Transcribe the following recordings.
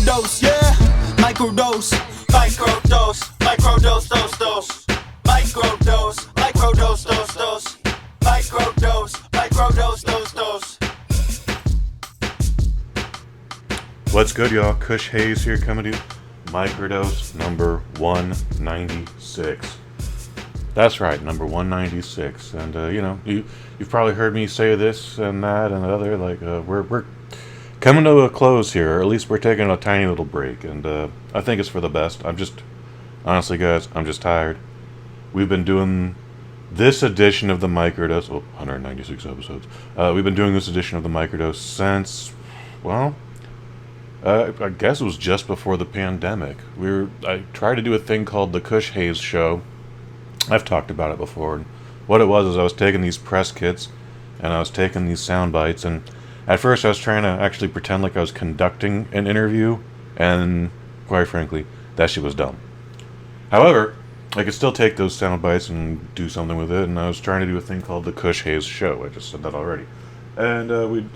microdose, yeah, microdose, microdose, microdose, dose, microdose, microdose, dose, microdose, microdose, dose. What's good, y'all? Kush Hayes here, coming to you. Microdose number 196. That's right, number 196. And you've probably heard me say this and that and other. Like we're coming to a close here, or at least we're taking a tiny little break, and I think it's for the best. Honestly, guys, I'm just tired. We've been doing this edition of the Microdose, 196 episodes. We've been doing this edition of the Microdose since, well, I guess it was just before the pandemic. I tried to do a thing called the Kush Hayes show. I've talked about it before. And what it was is I was taking these press kits, and I was taking these sound bites, and at first I was trying to actually pretend like I was conducting an interview, and quite frankly, that shit was dumb. However, I could still take those sound bites and do something with it, and I was trying to do a thing called the Kush Hayes show. I just said that already. And we'd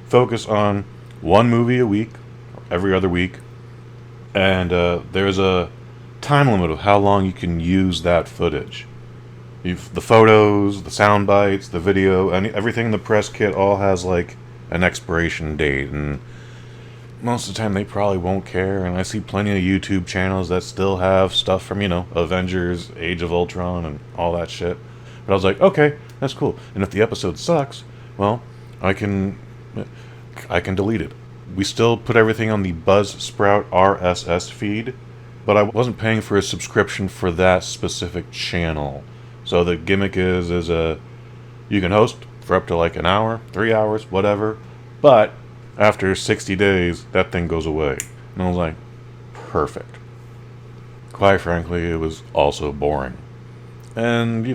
focus on one movie a week, every other week, and there's a time limit of how long you can use that footage. The photos, the sound bites, the video, and everything in the press kit all has like an expiration date, and most of the time they probably won't care. And I see plenty of YouTube channels that still have stuff from, Avengers, Age of Ultron, and all that shit. But I was like, okay, that's cool. And if the episode sucks, well, I can delete it. We still put everything on the Buzzsprout RSS feed, but I wasn't paying for a subscription for that specific channel. So the gimmick is you can host for up to like an hour, 3 hours, whatever, but after 60 days, that thing goes away. And I was like, perfect. Quite frankly, it was also boring. And,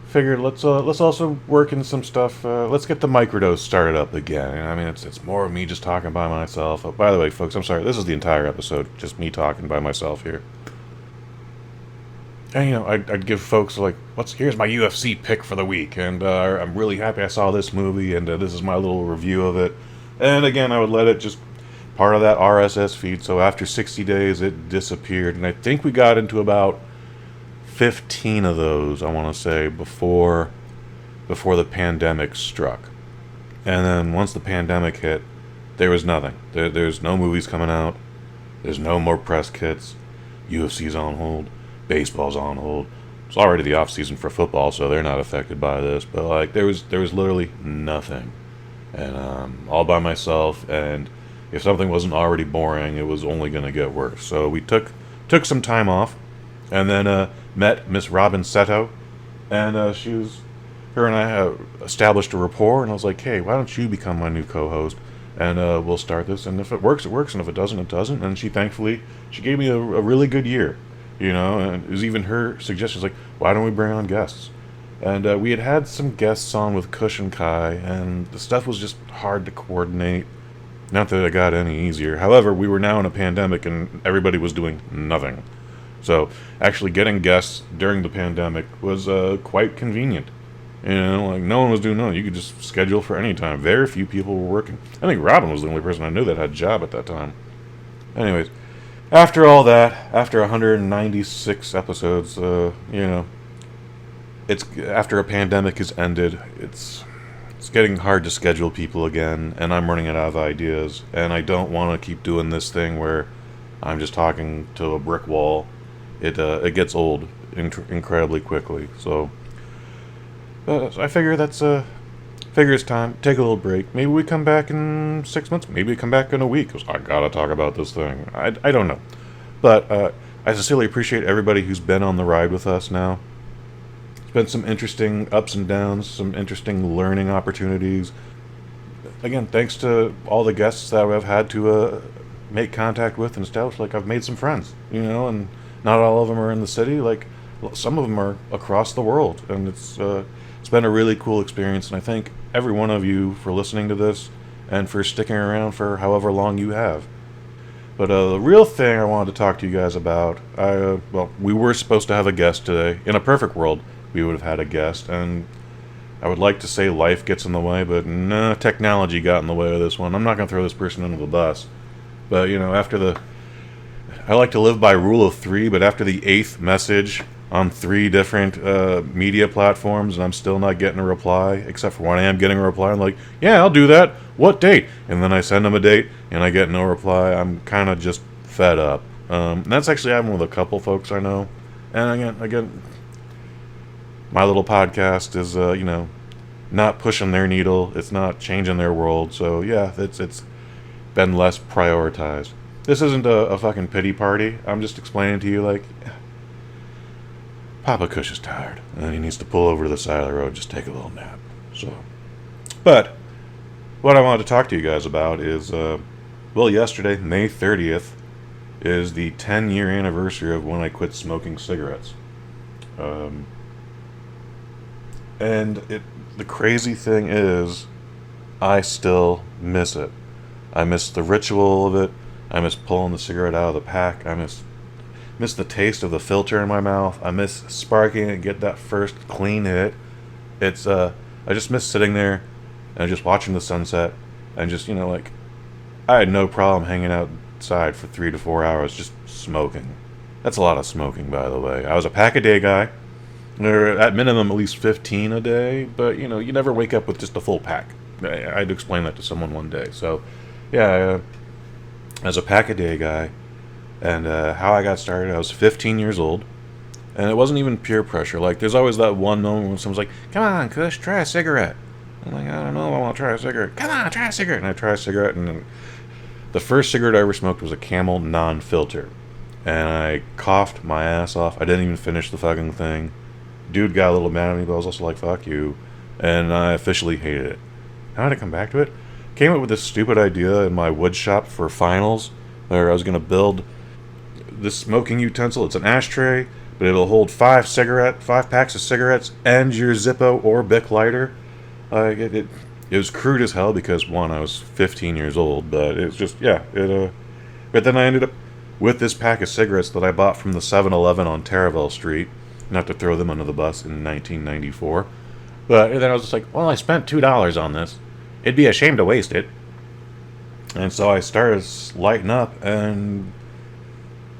figured let's also work in some stuff. Let's get the Microdose started up again. And I mean, it's more of me just talking by myself. Oh, by the way, folks, I'm sorry. This is the entire episode, just me talking by myself here. And I'd give folks like, here's my UFC pick for the week, and I'm really happy I saw this movie, and this is my little review of it. And again, I would let it just part of that RSS feed. So after 60 days, it disappeared, and I think we got into about 15 of those, I want to say, before the pandemic struck. And then once the pandemic hit, there was nothing. There's no movies coming out. There's no more press kits. UFC's on hold. Baseball's on hold. It's already the off season for football, so they're not affected by this. But like, there was literally nothing, and all by myself. And if something wasn't already boring, it was only going to get worse. So we took some time off, and then met Miss Robin Seto, and her and I established a rapport, and I was like, hey, why don't you become my new co-host, and we'll start this, and if it works, it works, and if it doesn't, it doesn't. And she gave me a really good year, and it was even her suggestions, like, why don't we bring on guests? And we had some guests on with Kush and Kai, and the stuff was just hard to coordinate. Not that it got any easier. However, we were now in a pandemic, and everybody was doing nothing. So actually getting guests during the pandemic was quite convenient. Like, no one was doing nothing. You could just schedule for any time. Very few people were working. I think Robin was the only person I knew that had a job at that time. Anyways, after all that, after 196 episodes, it's after a pandemic has ended, it's getting hard to schedule people again, and I'm running out of ideas, and I don't want to keep doing this thing where I'm just talking to a brick wall. It gets old incredibly quickly. So I figure it's time. Take a little break. Maybe we come back in 6 months. Maybe we come back in a week. 'Cause I gotta talk about this thing. I don't know. But I sincerely appreciate everybody who's been on the ride with us now. It's been some interesting ups and downs, some interesting learning opportunities. Again, thanks to all the guests that I've had to make contact with and establish. Like, I've made some friends, and not all of them are in the city. Like, some of them are across the world, and it's been a really cool experience. And I thank every one of you for listening to this and for sticking around for however long you have. But the real thing I wanted to talk to you guys about, we were supposed to have a guest today. In a perfect world, we would have had a guest, and I would like to say life gets in the way, but no, technology got in the way of this one. I'm not going to throw this person under the bus. But, I like to live by rule of three, but after the eighth message on three different media platforms, and I'm still not getting a reply, except for when I am getting a reply, I'm like, yeah, I'll do that. What date? And then I send them a date, and I get no reply. I'm kind of just fed up. That's actually happened with a couple folks I know. And again, my little podcast is, not pushing their needle. It's not changing their world. So, yeah, it's been less prioritized. This isn't a fucking pity party. I'm just explaining to you, like, Papa Kush is tired, and he needs to pull over to the side of the road, just take a little nap. So, but what I wanted to talk to you guys about is, yesterday, May 30th, is the 10-year anniversary of when I quit smoking cigarettes. And the crazy thing is, I still miss it. I miss the ritual of it. I miss pulling the cigarette out of the pack. I miss the taste of the filter in my mouth. I miss sparking it, get that first clean hit. It's I just miss sitting there and just watching the sunset and just, I had no problem hanging outside for 3 to 4 hours just smoking. That's a lot of smoking, by the way. I was a pack a day guy. Or at minimum at least 15 a day, but you never wake up with just a full pack. I had to explain that to someone one day. So, yeah, as a pack a day guy, and how I got started, I was 15 years old, and it wasn't even peer pressure. Like, there's always that one moment when someone's like, "Come on, Kush, try a cigarette." I'm like, "I don't know if I want to try a cigarette." "Come on, try a cigarette." And I try a cigarette, and the first cigarette I ever smoked was a Camel non-filter, and I coughed my ass off. I didn't even finish the fucking thing. Dude got a little mad at me, but I was also like, "Fuck you," and I officially hated it. How did I come back to it? Came up with this stupid idea in my wood shop for finals, where I was going to build this smoking utensil. It's an ashtray, but it'll hold 5 packs of cigarettes and your Zippo or Bic lighter. It was crude as hell because, one, I was 15 years old, but it's just, but then I ended up with this pack of cigarettes that I bought from the 7-Eleven on Taravel Street, not to throw them under the bus, in 1994. But then I was just like, well, I spent $2 on this. It'd be a shame to waste it. And so I started lighting up, and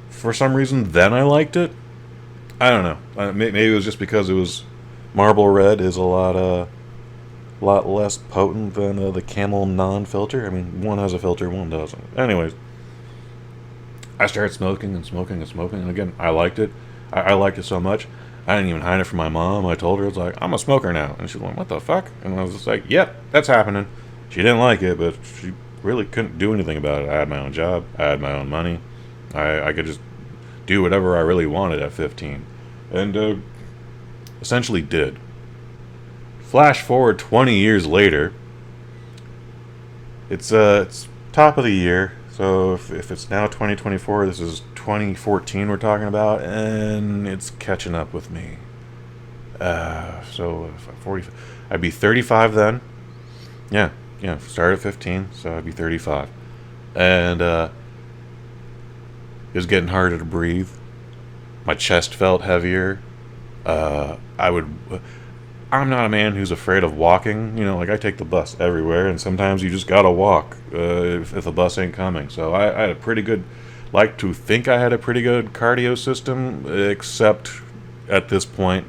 for some reason, then I liked it. I don't know. Maybe it was just because it was Marlboro Red is a lot less potent than the Camel non-filter. I mean, one has a filter, one doesn't. Anyways, I started smoking and smoking and smoking, and again, I liked it. I liked it so much, I didn't even hide it from my mom. I told her, it's like, "I'm a smoker now." And she's like, "What the fuck?" And I was just like, "Yep, that's happening." She didn't like it, but she really couldn't do anything about it. I had my own job. I had my own money. I could just do whatever I really wanted at 15. And essentially did. Flash forward 20 years later. It's top of the year. So if it's now 2024, this is 2014 we're talking about, and it's catching up with me. So if I'm 40, I'd be 35 then. Yeah, started at 15, so I'd be 35. And it was getting harder to breathe. My chest felt heavier. I'm not a man who's afraid of walking. Like, I take the bus everywhere, and sometimes you just gotta walk if the bus ain't coming. So I had a pretty good, like to think I had a pretty good cardio system, except at this point,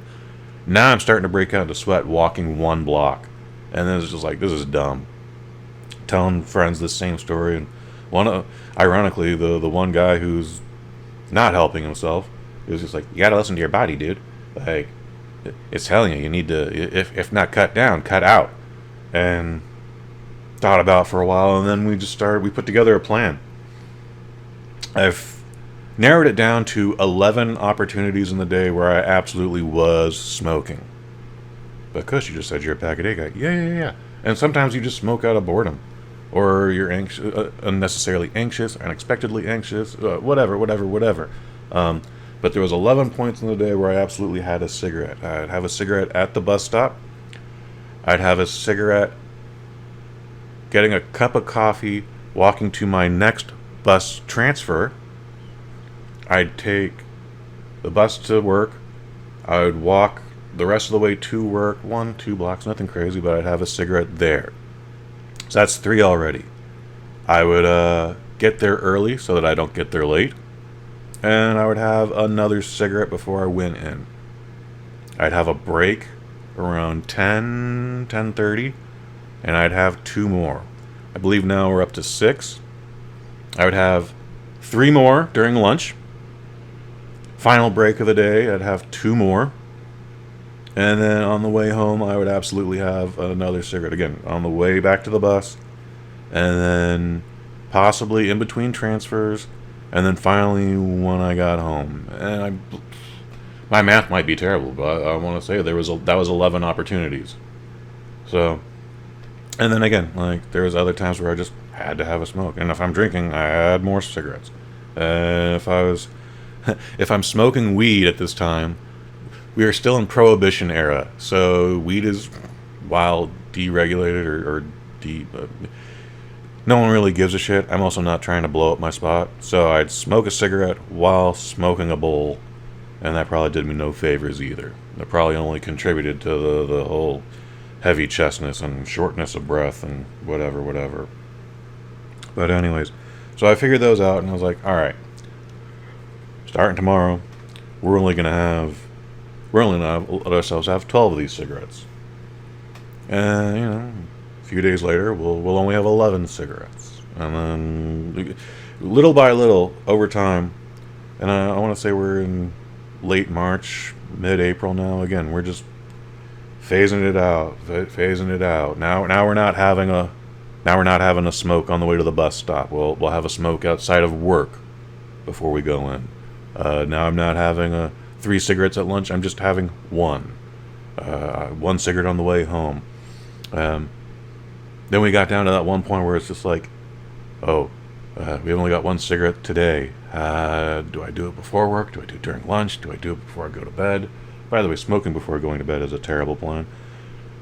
now I'm starting to break out into sweat walking 1 block. And then it's just like, this is dumb. Telling friends this same story, and ironically, the one guy who's not helping himself is just like, "You gotta listen to your body, dude. Like, it's telling you need to, if not cut down, cut out." And thought about it for a while, and then we put together a plan. I've narrowed it down to 11 opportunities in the day where I absolutely was smoking. But Kush, you just said you're a pack-a-day guy. Yeah. And sometimes you just smoke out of boredom. Or you're unnecessarily anxious, unexpectedly anxious, whatever. But there was 11 points in the day where I absolutely had a cigarette. I'd have a cigarette at the bus stop. I'd have a cigarette getting a cup of coffee, walking to my next bus transfer. I'd take the bus to work. I would walk the rest of the way to work, 1-2 blocks, nothing crazy, but I'd have a cigarette there. So that's 3 already. I would get there early so that I don't get there late. And I would have another cigarette before I went in. I'd have a break around 10:30, and I'd have 2 more. I believe now we're up to 6. I would have 3 more during lunch. Final break of the day, I'd have 2 more. And then on the way home, I would absolutely have another cigarette. Again, on the way back to the bus. And then possibly in between transfers. And then finally when I got home. And my math might be terrible, but I want to say that was 11 opportunities. So, and then again, like, there was other times where I just had to have a smoke. And if I'm drinking, I had more cigarettes. If I'm smoking weed at this time, we are still in Prohibition era. So weed is, while deregulated no one really gives a shit. I'm also not trying to blow up my spot. So I'd smoke a cigarette while smoking a bowl. And that probably did me no favors either. That probably only contributed to the whole heavy chestness and shortness of breath and whatever. But anyways, so I figured those out, and I was like, all right, starting tomorrow, we're only gonna let ourselves have 12 of these cigarettes. And a few days later, we'll only have 11 cigarettes, and then little by little over time, and I want to say we're in late March, mid-April now. Again, we're just phasing it out. Now we're not having a smoke on the way to the bus stop. We'll have a smoke outside of work before we go in. Now I'm not having 3 cigarettes at lunch. I'm just having 1. 1 cigarette on the way home. Then we got down to that one point where it's just like, we've only got 1 cigarette today. Do I do it before work? Do I do it during lunch? Do I do it before I go to bed? By the way, smoking before going to bed is a terrible plan.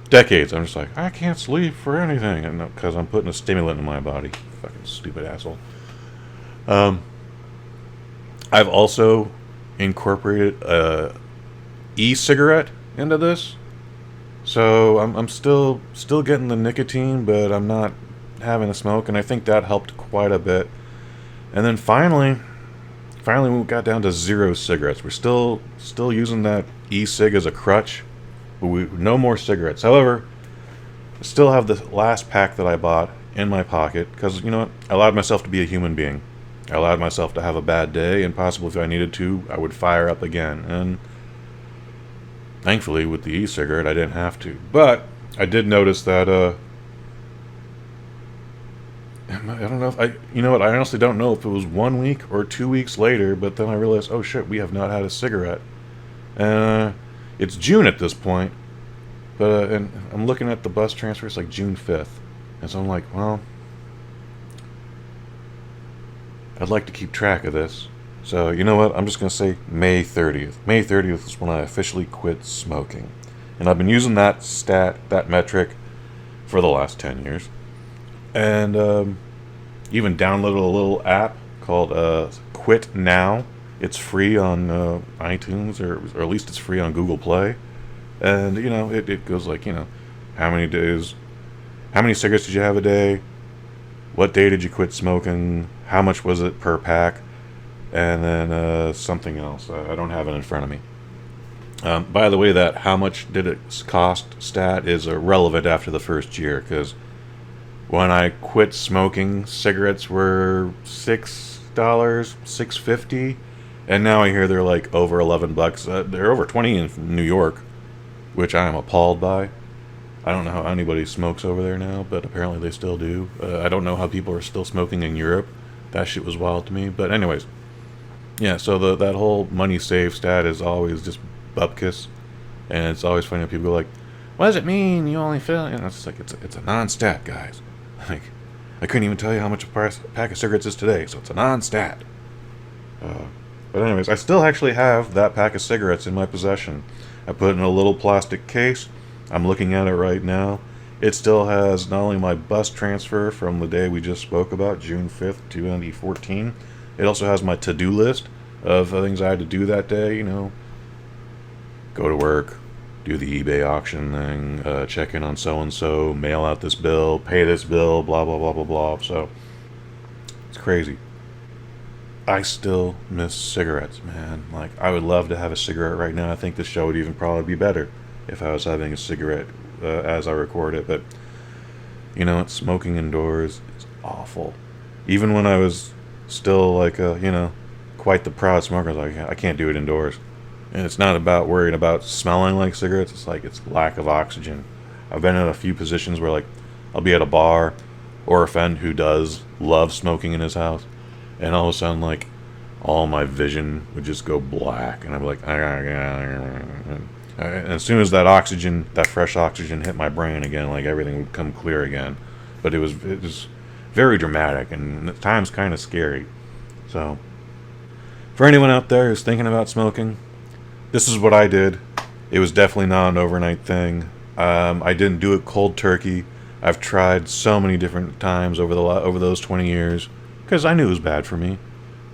Decades, I'm just like, I can't sleep for anything, and because I'm putting a stimulant in my body. Fucking stupid asshole. I've also incorporated a e-cigarette into this, so I'm still getting the nicotine, but I'm not having a smoke, and I think that helped quite a bit. And then finally we got down to 0 cigarettes. We're still using that e-cig as a crutch, but no more cigarettes. However, I still have the last pack that I bought in my pocket, because, you know what, I allowed myself to be a human being. I allowed myself to have a bad day, and possibly if I needed to, I would fire up again. And thankfully, with the e-cigarette, I didn't have to. But I did notice that, I don't know if I honestly don't know if it was 1 week or 2 weeks later, but then I realized, oh shit, we have not had a cigarette. It's June at this point, but and I'm looking at the bus transfer, it's like June 5th. And so I'm like, well, I'd like to keep track of this. So, you know what? I'm just going to say May 30th. May 30th is when I officially quit smoking. And I've been using that metric, for the last 10 years. And even downloaded a little app called Quit Now. It's free on iTunes, or at least it's free on Google Play. And, it goes like, how many cigarettes did you have a day? What day did you quit smoking? How much was it per pack? And then something else. I don't have it in front of me. By the way, that how much did it cost stat is irrelevant after the first year, because when I quit smoking, cigarettes were $6, $6.50, and now I hear they're like over $11. They're over 20 in New York, which I am appalled by. I don't know how anybody smokes over there now, but apparently they still do. I don't know how people are still smoking in Europe. That shit was wild to me. But anyways, yeah, so that whole money saved stat is always just bupkis. And it's always funny when people go like, what does it mean you only fill? And it's like, it's a non-stat, guys. Like, I couldn't even tell you how much a pack of cigarettes is today, so it's a non-stat. But anyways, I still actually have that pack of cigarettes in my possession. I put it in a little plastic case. I'm looking at it right now. It still has not only my bus transfer from the day we just spoke about, June 5th, 2014. It also has my to-do list of things I had to do that day, Go to work, do the eBay auction thing, check in on so-and-so, mail out this bill, pay this bill, blah, blah, blah, blah, blah. So, It's crazy. I still miss cigarettes, man. Like, I would love to have a cigarette right now. I think the show would even probably be better if I was having a cigarette as I record it. But, you know, smoking indoors is awful. Even when I was still, like, quite the proud smoker, I was like, I can't do it indoors. And it's not about worrying about smelling like cigarettes. It's like, it's lack of oxygen. I've been in a few positions where, like, I'll be at a bar or a friend who does love smoking in his house. And all of a sudden, like, all my vision would just go black. And I'd be like, and as soon as that oxygen, that fresh oxygen hit my brain again, like, everything would come clear again. But it was very dramatic and at times kind of scary. So, for anyone out there who's thinking about smoking, this is what I did. It was definitely not an overnight thing. I didn't do it cold turkey. I've tried so many different times over those 20 years. Because I knew it was bad for me.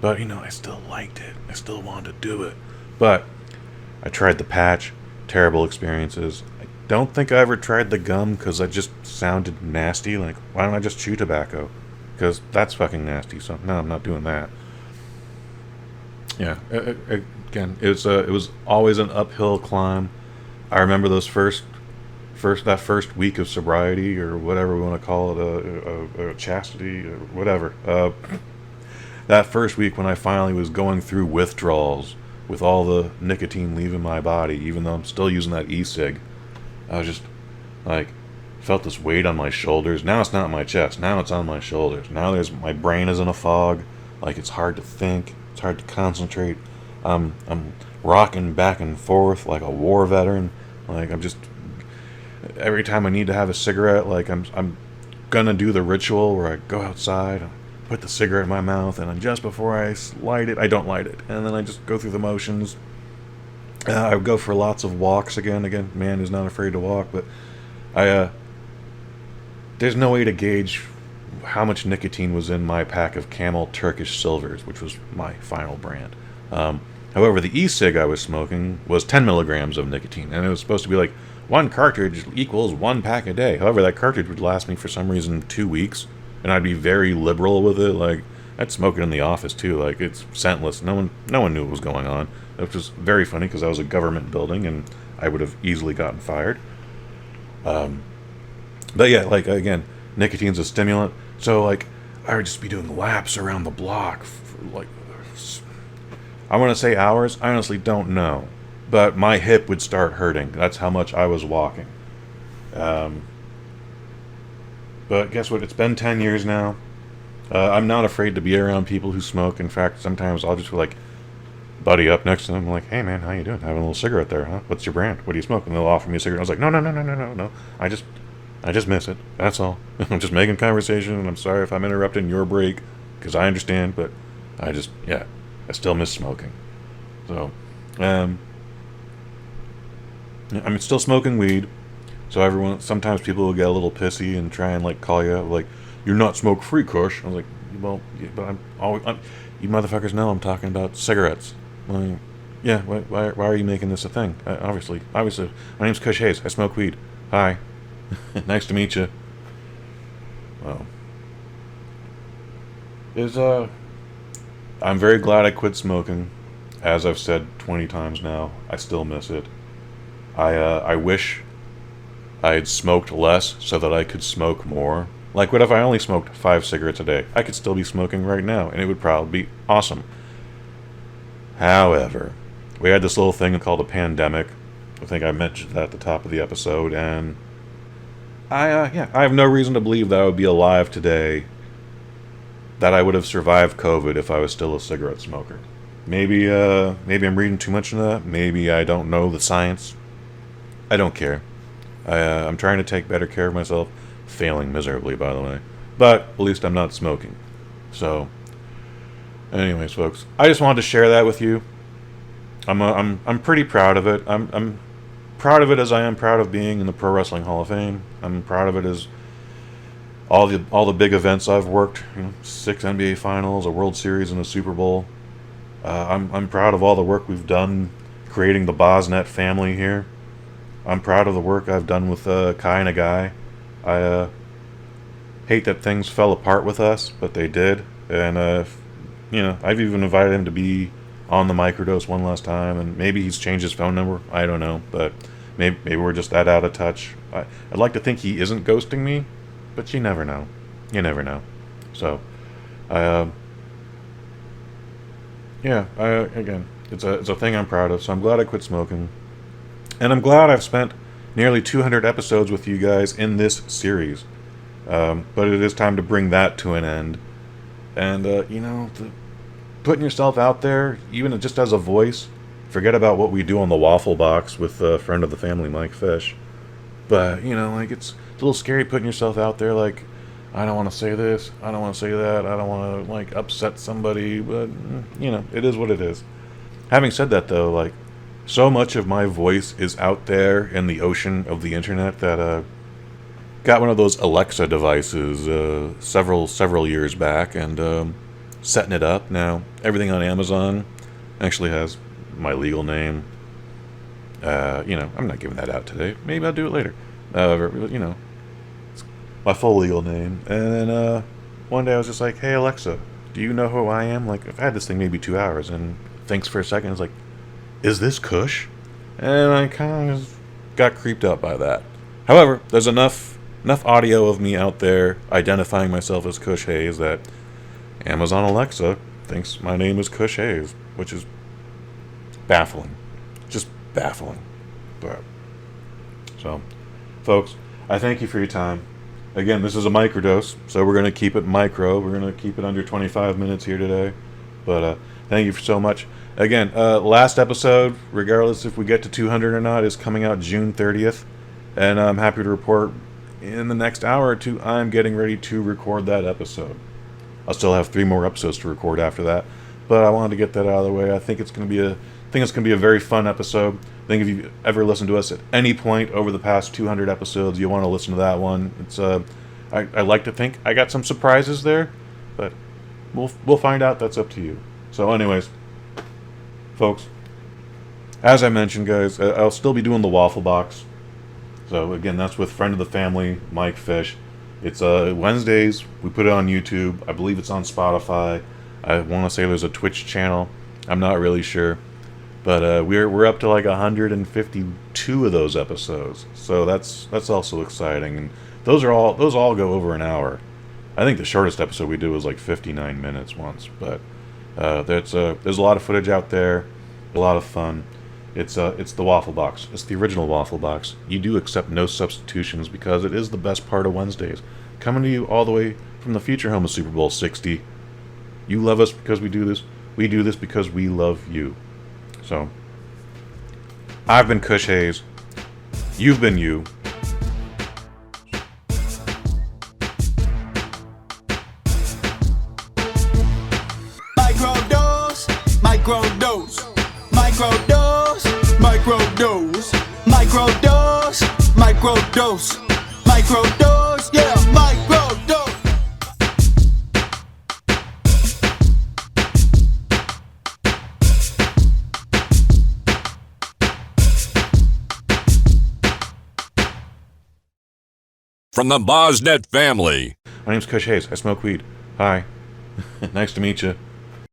But, you know, I still liked it. I still wanted to do it. But I tried the patch. Terrible experiences. I don't think I ever tried the gum because it just sounded nasty. Like, why don't I just chew tobacco? Because that's fucking nasty. So, no, I'm not doing that. Yeah. Again, it was always an uphill climb. I remember those first week of sobriety, or whatever we want to call it, a chastity, or whatever. That first week when I finally was going through withdrawals with all the nicotine leaving my body, even though I'm still using that e-cig, I was just like, felt this weight on my shoulders. Now it's not on my chest. Now it's on my shoulders. Now my brain is in a fog. Like, it's hard to think. It's hard to concentrate. I'm rocking back and forth like a war veteran. Like, I'm just, every time I need to have a cigarette, like, I'm gonna do the ritual where I go outside, put the cigarette in my mouth, and then just before I light it, I don't light it, and then I just go through the motions. I would go for lots of walks again, man who's not afraid to walk, but there's no way to gauge how much nicotine was in my pack of Camel Turkish Silvers, which was my final brand. However, the e-cig I was smoking was 10 milligrams of nicotine, and it was supposed to be like, one cartridge equals one pack a day. However, that cartridge would last me for some reason 2 weeks, and I'd be very liberal with it. Like, I'd smoke it in the office too. Like, it's scentless. No one knew what was going on. Which was very funny because I was a government building and I would have easily gotten fired. But yeah, like, again, nicotine's a stimulant. So, like, I would just be doing laps around the block for, like, I want to say hours. I honestly don't know. But my hip would start hurting. That's how much I was walking. But guess what? It's been 10 years now. I'm not afraid to be around people who smoke. In fact, sometimes I'll just, like, buddy up next to them. I'm like, hey, man, how you doing? Having a little cigarette there, huh? What's your brand? What do you smoke? And they'll offer me a cigarette. I was like, no. I just miss it. That's all. I'm just making conversation, and I'm sorry if I'm interrupting your break, because I understand, but I still miss smoking. So, I'm still smoking weed, so sometimes people will get a little pissy and try and, like, call you out, like, you're not smoke free, Kush. I was like, well, yeah, but you motherfuckers know I'm talking about cigarettes. Well, yeah, why are you making this a thing? Obviously, my name's Kush Hayes. I smoke weed. Hi. Nice to meet you. Well, I'm very glad I quit smoking. As I've said 20 times now, I still miss it. I wish I had smoked less so that I could smoke more. Like, what if I only smoked 5 cigarettes a day? I could still be smoking right now, and it would probably be awesome. However, we had this little thing called a pandemic. I think I mentioned that at the top of the episode, and I have no reason to believe that I would be alive today, that I would have survived COVID if I was still a cigarette smoker. Maybe I'm reading too much into that. Maybe I don't know the science. I don't care. I'm trying to take better care of myself. Failing miserably, by the way. But at least I'm not smoking. So, anyways, folks, I just wanted to share that with you. I'm pretty proud of it. I'm proud of it as I am proud of being in the Pro Wrestling Hall of Fame. I'm proud of it as all the big events I've worked. 6 NBA Finals, a World Series, and a Super Bowl. I'm proud of all the work we've done creating the Bosnet family here. I'm proud of the work I've done with Kai and a Guy. I hate that things fell apart with us, but they did. And I've even invited him to be on the Microdose one last time, and maybe he's changed his phone number. I don't know, but maybe we're just that out of touch. I'd like to think he isn't ghosting me, but you never know. You never know. So, again, it's a thing I'm proud of. So I'm glad I quit smoking, and I'm glad I've spent nearly 200 episodes with you guys in this series. But it is time to bring that to an end. And, putting yourself out there, even just as a voice, forget about what we do on the Waffle Box with a friend of the family, Mike Fish. But, it's a little scary putting yourself out there, like, I don't want to say this, I don't want to say that, I don't want to, upset somebody, but, it is what it is. Having said that, though, so much of my voice is out there in the ocean of the internet that, got one of those Alexa devices several years back, and setting it up. Now everything on Amazon actually has my legal name. I'm not giving that out today. Maybe I'll do it later. It's my full legal name. And then one day I was just like, "Hey Alexa, do you know who I am?" I've had this thing maybe 2 hours, and thinks for a second. It's like, "Is this Kush?" And I kind of got creeped out by that. However, there's enough audio of me out there identifying myself as Kush Hayes that Amazon Alexa thinks my name is Kush Hayes, which is baffling. Just baffling. But, so, folks, I thank you for your time. Again, this is a microdose, so we're going to keep it micro. We're going to keep it under 25 minutes here today. But thank you so much. Again, last episode, regardless if we get to 200 or not, is coming out June 30th. And I'm happy to report in the next hour or two, I'm getting ready to record that episode. I'll still have 3 more episodes to record after that, but I wanted to get that out of the way. I think it's going to be a very fun episode. I think if you've ever listened to us at any point over the past 200 episodes, you want to listen to that one. It's I like to think I got some surprises there, but we'll find out. That's up to you. So, anyways, folks, as I mentioned, guys, I'll still be doing the Waffle Box. So again, that's with friend of the family, Mike Fish. It's Wednesdays. We put it on YouTube. I believe it's on Spotify. I want to say there's a Twitch channel. I'm not really sure, but we're up to 152 of those episodes. So that's also exciting. And those all go over an hour. I think the shortest episode we did was 59 minutes once. But there's a lot of footage out there, a lot of fun. It's the Waffle Box. It's the original Waffle Box. You do accept no substitutions because it is the best part of Wednesdays. Coming to you all the way from the future home of Super Bowl 60. You love us because we do this. We do this because we love you. So, I've been Kush Hayes. You've been you. Microdose, microdose, microdose, microdose, microdose, microdose, microdose, yeah, microdose. From the Bosnet family. My name's Kush Hayes. I smoke weed. Hi. Nice to meet you.